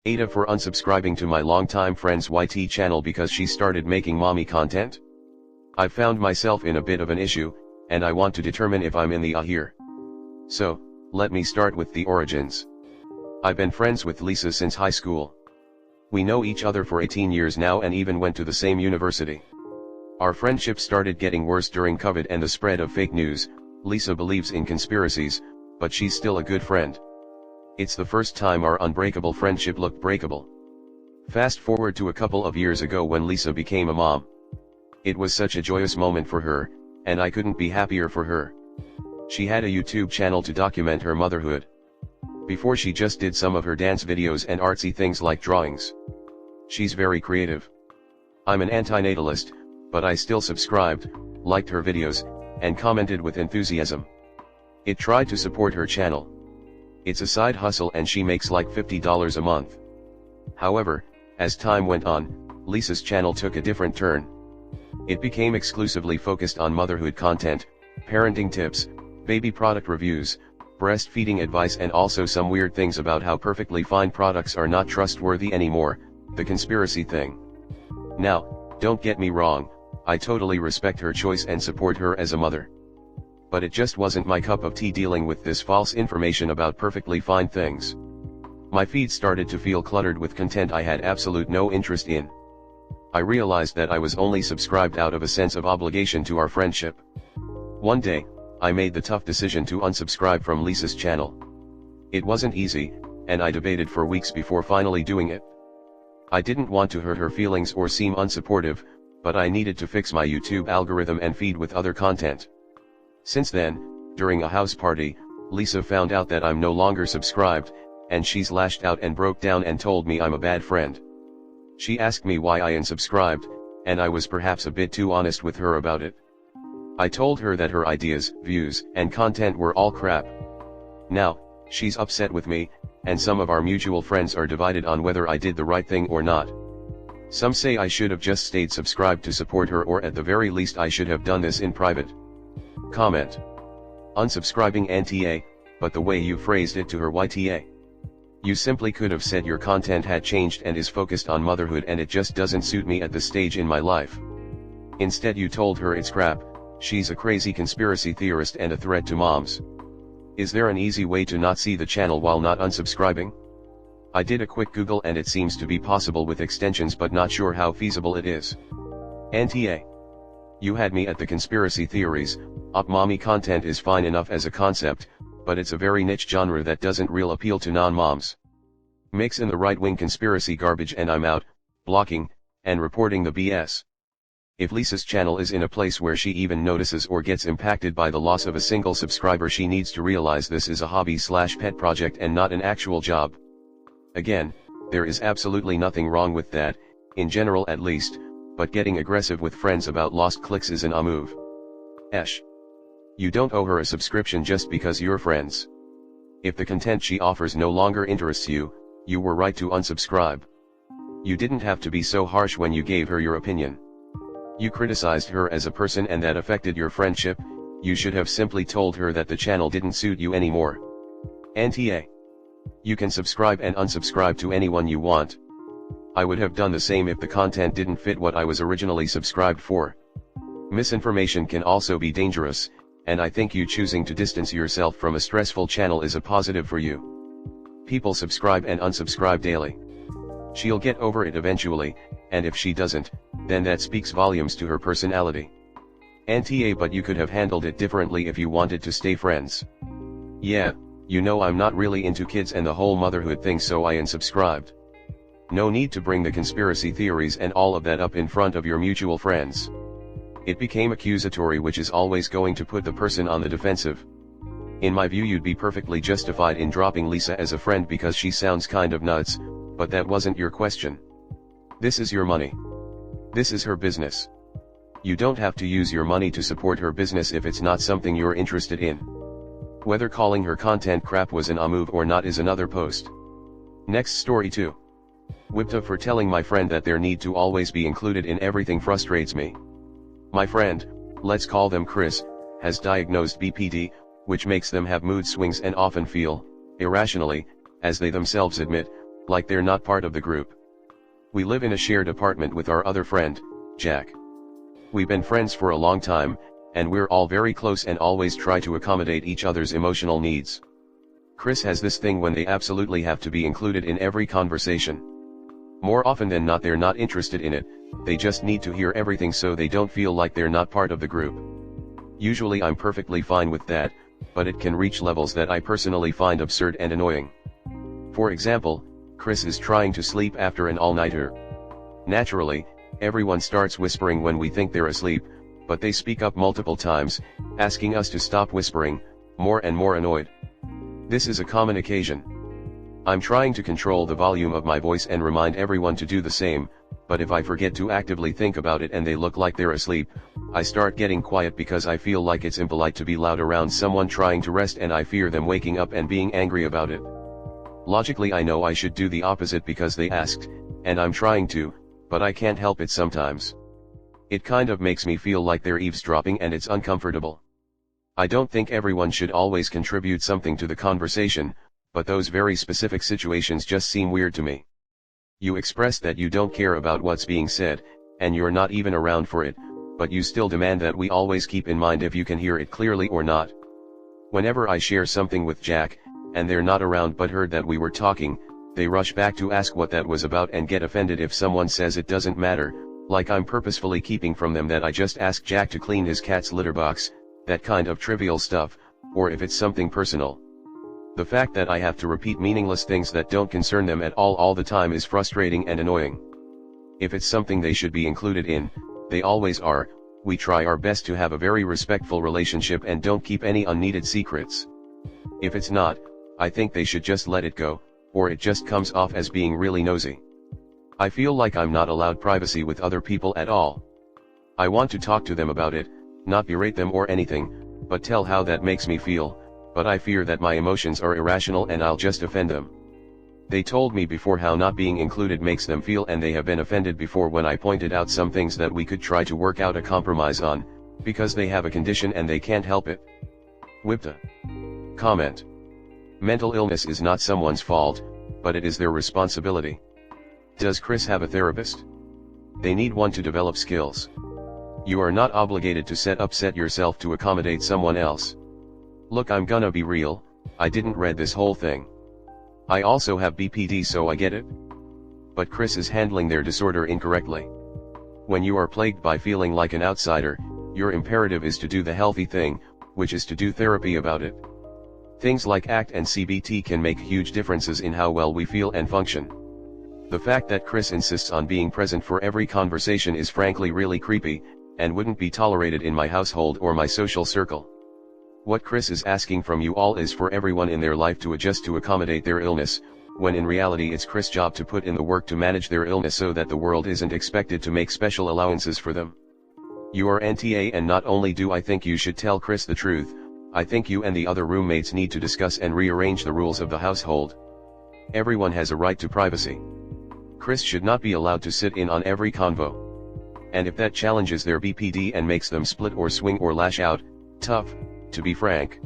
AITA for unsubscribing to my longtime friend's YT channel because she started making mommy content. I've found myself in a bit of an issue, and I want to determine if I'm in the here. So, let me start with the origins. I've been friends with Lisa since high school. We know each other for 18 years now and even went to the same university. Our friendship started getting worse during COVID and the spread of fake news. Lisa believes in conspiracies, but she's still a good friend. It's the first time our unbreakable friendship looked breakable. Fast forward to a couple of years ago when Lisa became a mom. It was such a joyous moment for her, and I couldn't be happier for her. She had a YouTube channel to document her motherhood. Before she just did some of her dance videos and artsy things like drawings. She's very creative. I'm an antinatalist, but I still subscribed, liked her videos, and commented with enthusiasm. It tried to support her channel. It's a side hustle and she makes like $50 a month. However, as time went on, Lisa's channel took a different turn. It became exclusively focused on motherhood content, parenting tips, baby product reviews, breastfeeding advice, and also some weird things about how perfectly fine products are not trustworthy anymore, the conspiracy thing. Now, don't get me wrong, I totally respect her choice and support her as a mother. But it just wasn't my cup of tea dealing with this false information about perfectly fine things. My feed started to feel cluttered with content I had absolute no interest in. I realized that I was only subscribed out of a sense of obligation to our friendship. One day, I made the tough decision to unsubscribe from Lisa's channel. It wasn't easy, and I debated for weeks before finally doing it. I didn't want to hurt her feelings or seem unsupportive, but I needed to fix my YouTube algorithm and feed with other content. Since then, during a house party, Lisa found out that I'm no longer subscribed, and she's lashed out and broke down and told me I'm a bad friend. She asked me why I unsubscribed, and I was perhaps a bit too honest with her about it. I told her that her ideas, views, and content were all crap. Now, she's upset with me, and some of our mutual friends are divided on whether I did the right thing or not. Some say I should have just stayed subscribed to support her, or at the very least I should have done this in private. Comment. Unsubscribing AITA, but the way you phrased it to her YTA. You simply could have said your content had changed and is focused on motherhood and it just doesn't suit me at this stage in my life. Instead you told her it's crap, she's a crazy conspiracy theorist and a threat to moms. Is there an easy way to not see the channel while not unsubscribing? I did a quick Google and it seems to be possible with extensions, but not sure how feasible it is. AITA. You had me at the conspiracy theories. Mommy content is fine enough as a concept, but it's a very niche genre that doesn't real appeal to non-moms. Mix in the right-wing conspiracy garbage and I'm out, blocking, and reporting the BS. If Lisa's channel is in a place where she even notices or gets impacted by the loss of a single subscriber, she needs to realize this is a hobby/pet project and not an actual job. Again, there is absolutely nothing wrong with that, in general at least, but getting aggressive with friends about lost clicks is an move. Esh. You don't owe her a subscription just because you're friends. If the content she offers no longer interests you, you were right to unsubscribe. You didn't have to be so harsh when you gave her your opinion. You criticized her as a person and that affected your friendship. You should have simply told her that the channel didn't suit you anymore. AITA. You can subscribe and unsubscribe to anyone you want. I would have done the same if the content didn't fit what I was originally subscribed for. Misinformation can also be dangerous, and I think you choosing to distance yourself from a stressful channel is a positive for you. People subscribe and unsubscribe daily. She'll get over it eventually, and if she doesn't, then that speaks volumes to her personality. AITA, but you could have handled it differently if you wanted to stay friends. Yeah, you know I'm not really into kids and the whole motherhood thing, so I unsubscribed. No need to bring the conspiracy theories and all of that up in front of your mutual friends. It became accusatory, which is always going to put the person on the defensive. In my view, you'd be perfectly justified in dropping Lisa as a friend because she sounds kind of nuts, but that wasn't your question. This is your money. This is her business. You don't have to use your money to support her business if it's not something you're interested in. Whether calling her content crap was an move or not is another post. Next story 2. AITA for telling my friend that their need to always be included in everything frustrates me. My friend, let's call them Chris, has diagnosed BPD, which makes them have mood swings and often feel, irrationally, as they themselves admit, like they're not part of the group. We live in a shared apartment with our other friend, Jack. We've been friends for a long time, and we're all very close and always try to accommodate each other's emotional needs. Chris has this thing when they absolutely have to be included in every conversation. More often than not they're not interested in it, they just need to hear everything so they don't feel like they're not part of the group. Usually I'm perfectly fine with that, but it can reach levels that I personally find absurd and annoying. For example, Chris is trying to sleep after an all-nighter. Naturally, everyone starts whispering when we think they're asleep, but they speak up multiple times, asking us to stop whispering, more and more annoyed. This is a common occasion. I'm trying to control the volume of my voice and remind everyone to do the same, but if I forget to actively think about it and they look like they're asleep, I start getting quiet because I feel like it's impolite to be loud around someone trying to rest and I fear them waking up and being angry about it. Logically I know I should do the opposite because they asked, and I'm trying to, but I can't help it sometimes. It kind of makes me feel like they're eavesdropping and it's uncomfortable. I don't think everyone should always contribute something to the conversation, but those very specific situations just seem weird to me. You express that you don't care about what's being said, and you're not even around for it, but you still demand that we always keep in mind if you can hear it clearly or not. Whenever I share something with Jack, and they're not around but heard that we were talking, they rush back to ask what that was about and get offended if someone says it doesn't matter, like I'm purposefully keeping from them that I just asked Jack to clean his cat's litter box, that kind of trivial stuff, or if it's something personal. The fact that I have to repeat meaningless things that don't concern them at all the time is frustrating and annoying. If it's something they should be included in, they always are. We try our best to have a very respectful relationship and don't keep any unneeded secrets. If it's not, I think they should just let it go, or it just comes off as being really nosy. I feel like I'm not allowed privacy with other people at all. I want to talk to them about it, not berate them or anything, but tell how that makes me feel, but I fear that my emotions are irrational and I'll just offend them. They told me before how not being included makes them feel and they have been offended before when I pointed out some things that we could try to work out a compromise on, because they have a condition and they can't help it. AITA. Comment. Mental illness is not someone's fault, but it is their responsibility. Does Chris have a therapist? They need one to develop skills. You are not obligated to upset yourself to accommodate someone else. Look, I'm gonna be real, I didn't read this whole thing. I also have BPD, so I get it. But Chris is handling their disorder incorrectly. When you are plagued by feeling like an outsider, your imperative is to do the healthy thing, which is to do therapy about it. Things like ACT and CBT can make huge differences in how well we feel and function. The fact that Chris insists on being present for every conversation is frankly really creepy, and wouldn't be tolerated in my household or my social circle. What Chris is asking from you all is for everyone in their life to adjust to accommodate their illness, when in reality it's Chris' job to put in the work to manage their illness so that the world isn't expected to make special allowances for them. You are NTA, and not only do I think you should tell Chris the truth, I think you and the other roommates need to discuss and rearrange the rules of the household. Everyone has a right to privacy. Chris should not be allowed to sit in on every convo. And if that challenges their BPD and makes them split or swing or lash out, tough, to be frank.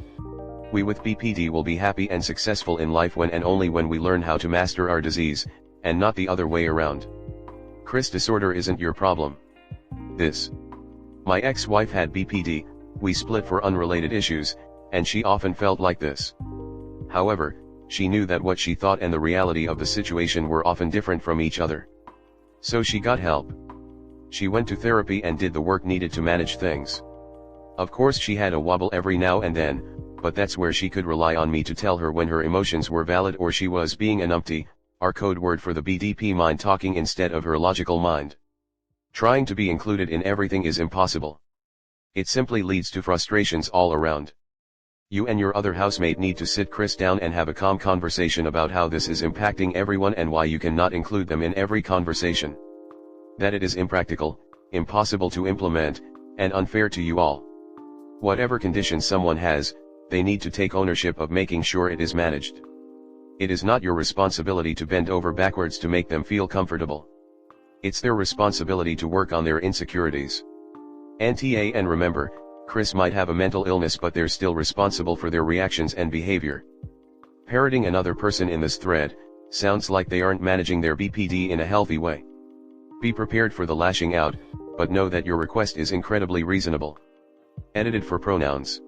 We with BPD will be happy and successful in life when and only when we learn how to master our disease, and not the other way around. Chris' disorder isn't your problem. My ex-wife had BPD, we split for unrelated issues, and she often felt like this. However, she knew that what she thought and the reality of the situation were often different from each other. So she got help. She went to therapy and did the work needed to manage things. Of course she had a wobble every now and then, but that's where she could rely on me to tell her when her emotions were valid or she was being a numpty, our code word for the BDP mind talking instead of her logical mind. Trying to be included in everything is impossible. It simply leads to frustrations all around. You and your other housemate need to sit Chris down and have a calm conversation about how this is impacting everyone and why you cannot include them in every conversation. That it is impractical, impossible to implement, and unfair to you all. Whatever condition someone has, they need to take ownership of making sure it is managed. It is not your responsibility to bend over backwards to make them feel comfortable. It's their responsibility to work on their insecurities. NTA, and remember, Chris might have a mental illness but they're still responsible for their reactions and behavior. Parroting another person in this thread, Sounds like they aren't managing their BPD in a healthy way. Be prepared for the lashing out, but know that your request is incredibly reasonable. Edited for pronouns.